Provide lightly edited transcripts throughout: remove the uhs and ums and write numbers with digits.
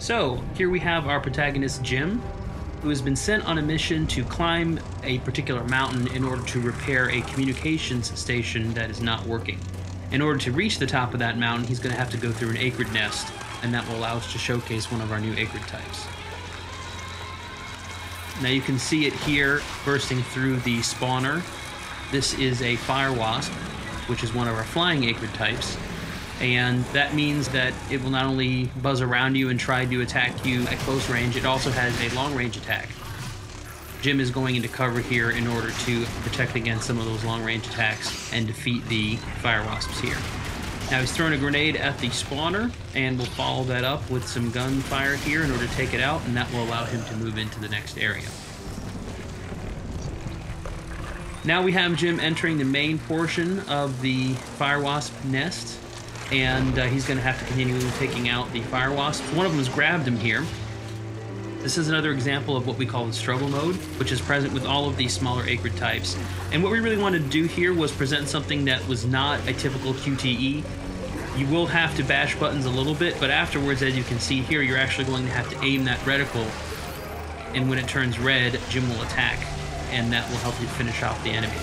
So, here we have our protagonist Jim, who has been sent on a mission to climb a particular mountain in order to repair a communications station that is not working. In order to reach the top of that mountain, he's going to have to go through an acrid nest, and that will allow us to showcase one of our new acrid types. Now you can see it here bursting through the spawner. This is a fire wasp, which is one of our flying acrid types. And that means that it will not only buzz around you and try to attack you at close range, it also has a long-range attack. Jim is going into cover here in order to protect against some of those long-range attacks and defeat the fire wasps here. Now he's throwing a grenade at the spawner, and we'll follow that up with some gunfire here in order to take it out, and that will allow him to move into the next area. Now we have Jim entering the main portion of the fire wasp nest, and he's going to have to continue taking out the fire wasps. One of them has grabbed him here. This is another example of what we call the struggle mode, which is present with all of these smaller acrid types. And what we really wanted to do here was present something that was not a typical QTE. You will have to bash buttons a little bit, but afterwards, as you can see here, you're actually going to have to aim that reticle, and when it turns red, Jim will attack, and that will help you finish off the enemy.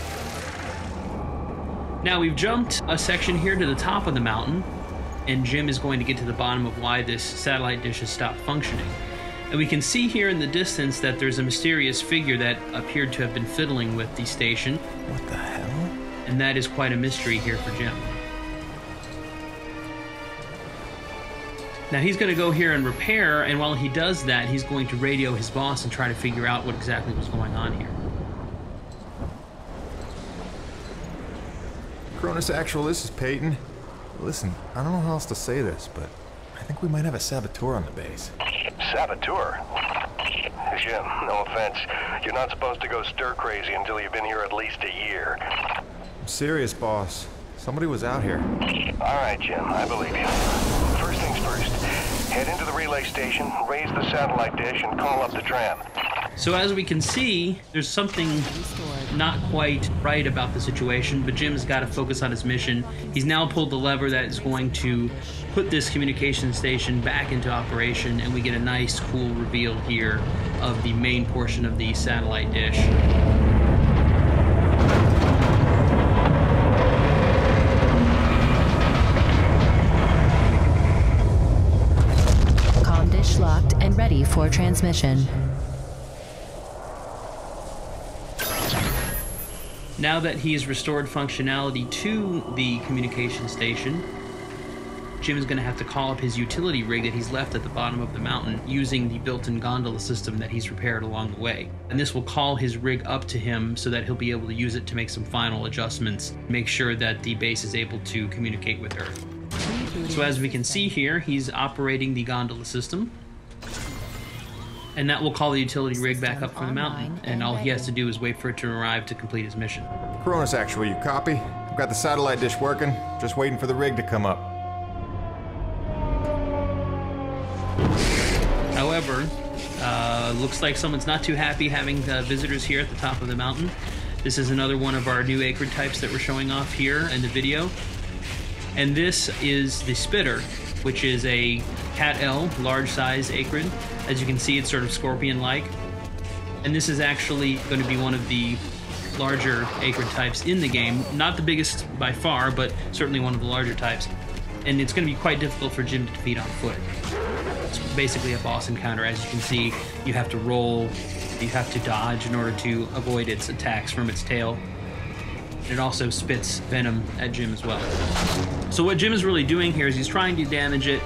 Now we've jumped a section here to the top of the mountain, and Jim is going to get to the bottom of why this satellite dish has stopped functioning. And we can see here in the distance that there's a mysterious figure that appeared to have been fiddling with the station. What the hell? And that is quite a mystery here for Jim. Now he's going to go here and repair, and while he does that, he's going to radio his boss and try to figure out what exactly was going on here. Cronus Actual, this is Peyton. Listen, I don't know how else to say this, but I think we might have a saboteur on the base. Saboteur? Jim, no offense. You're not supposed to go stir-crazy until you've been here at least a year. I'm serious, boss. Somebody was out here. All right, Jim, I believe you. First things first, head into the relay station, raise the satellite dish, and call up the tram. So as we can see, there's something not quite right about the situation, but Jim's got to focus on his mission. He's now pulled the lever that is going to put this communication station back into operation, and we get a nice, cool reveal here of the main portion of the satellite dish. Comm dish locked and ready for transmission. Now that he's restored functionality to the communication station, Jim is going to have to call up his utility rig that he's left at the bottom of the mountain using the built-in gondola system that he's repaired along the way. And this will call his rig up to him so that he'll be able to use it to make some final adjustments, make sure that the base is able to communicate with Earth. So as we can see here, he's operating the gondola system. And that will call the utility rig back up from the mountain, and all he has to do is wait for it to arrive to complete his mission. Cronus Actual, you copy? I've got the satellite dish working, just waiting for the rig to come up. However, looks like someone's not too happy having visitors here at the top of the mountain. This is another one of our new acrid types that we're showing off here in the video. And this is the spitter, which is a Cat L, large size acrid. As you can see, it's sort of scorpion-like. And this is actually going to be one of the larger acrid types in the game. Not the biggest by far, but certainly one of the larger types. And it's going to be quite difficult for Jim to defeat on foot. It's basically a boss encounter. As you can see, you have to roll, you have to dodge in order to avoid its attacks from its tail. And it also spits venom at Jim as well. So what Jim is really doing here is he's trying to damage it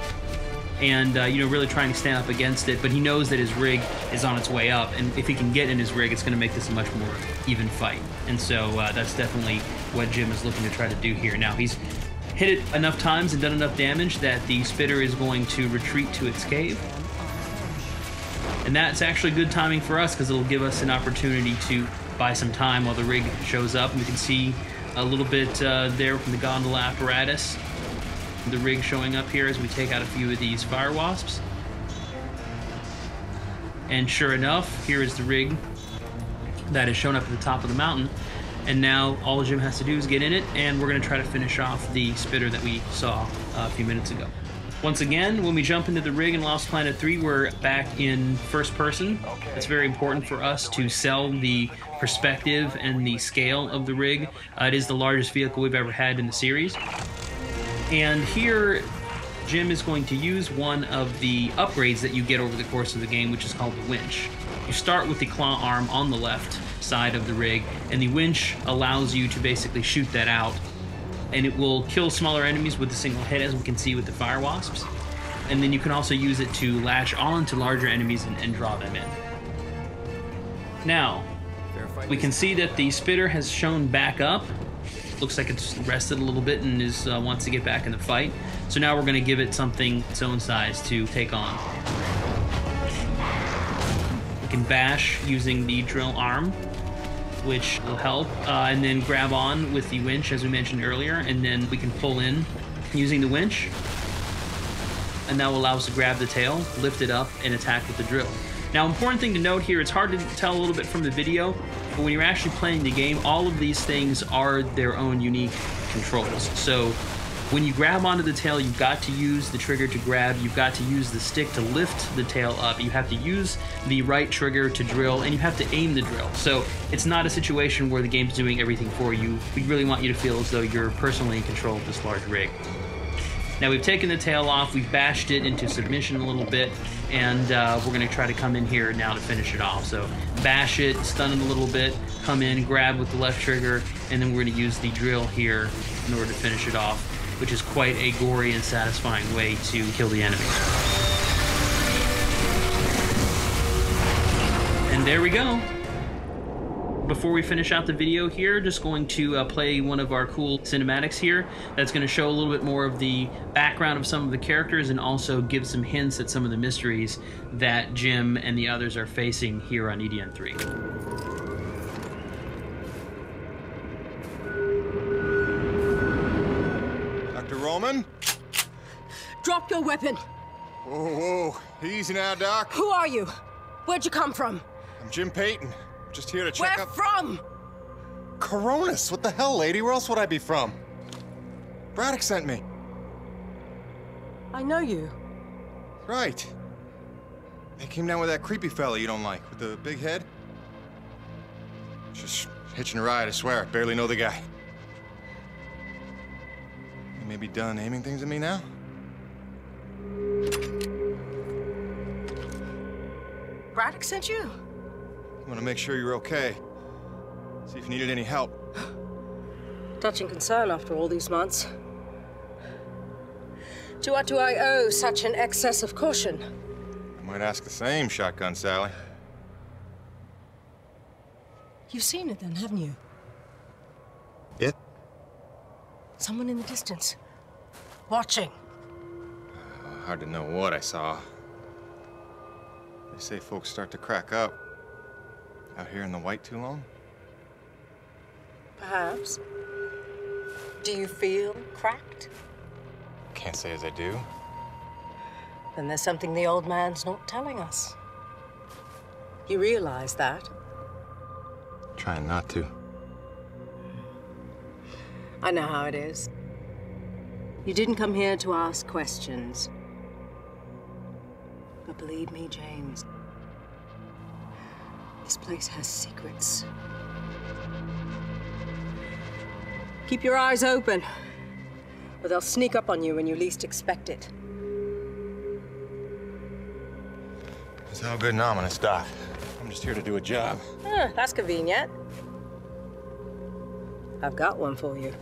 and really trying to stand up against it, but he knows that his rig is on its way up, and if he can get in his rig, it's going to make this a much more even fight. And so that's definitely what Jim is looking to try to do here. Now, he's hit it enough times and done enough damage that the spitter is going to retreat to its cave. And that's actually good timing for us, because it'll give us an opportunity to buy some time while the rig shows up. And we can see a little bit there from the gondola apparatus, the rig showing up here as we take out a few of these fire wasps. And sure enough, here is the rig that has shown up at the top of the mountain. And now all Jim has to do is get in it, and we're going to try to finish off the spitter that we saw a few minutes ago. Once again, when we jump into the rig in Lost Planet 3, we're back in first person. It's very important for us to sell the perspective and the scale of the rig. It is the largest vehicle we've ever had in the series. And here, Jim is going to use one of the upgrades that you get over the course of the game, which is called the winch. You start with the claw arm on the left side of the rig, and the winch allows you to basically shoot that out. And it will kill smaller enemies with a single hit, as we can see with the fire wasps. And then you can also use it to latch on to larger enemies and draw them in. Now, we can see that the spitter has shown back up. Looks like it's rested a little bit and wants to get back in the fight. So now we're going to give it something its own size to take on. We can bash using the drill arm, which will help, and then grab on with the winch, as we mentioned earlier, and then we can pull in using the winch, and that will allow us to grab the tail, lift it up, and attack with the drill. Now, important thing to note here, it's hard to tell a little bit from the video, but when you're actually playing the game, all of these things are their own unique controls. So when you grab onto the tail, you've got to use the trigger to grab, you've got to use the stick to lift the tail up, you have to use the right trigger to drill, and you have to aim the drill. So it's not a situation where the game's doing everything for you. We really want you to feel as though you're personally in control of this large rig. Now we've taken the tail off, we've bashed it into submission a little bit, and we're going to try to come in here now to finish it off. So bash it, stun it a little bit, come in, grab with the left trigger, and then we're going to use the drill here in order to finish it off, which is quite a gory and satisfying way to kill the enemy. And there we go. Before we finish out the video here, just going to play one of our cool cinematics here that's going to show a little bit more of the background of some of the characters and also give some hints at some of the mysteries that Jim and the others are facing here on EDN 3. Roman? Drop your weapon. Whoa, whoa. Easy now, Doc. Who are you? Where'd you come from? I'm Jim Payton. Just here to check Where up... from? Coronis. What the hell, lady? Where else would I be from? Braddock sent me. I know you. Right. They came down with that creepy fella you don't like, with the big head. Just hitching a ride, I swear. Barely know the guy. You may be done aiming things at me now? Braddock sent you? I want to make sure you're okay. See if you needed any help. Touching concern after all these months. To what do I owe such an excess of caution? I might ask the same, Shotgun Sally. You've seen it then, haven't you? It? Someone in the distance. Watching. Hard to know what I saw. They say folks start to crack up. Out here in the white too long? Perhaps. Do you feel cracked? Can't say as I do. Then there's something the old man's not telling us. You realize that? Trying not to. I know how it is. You didn't come here to ask questions. But believe me, James, this place has secrets. Keep your eyes open, or they'll sneak up on you when you least expect it. It's all good and ominous, Doc. I'm just here to do a job. That's convenient. I've got one for you.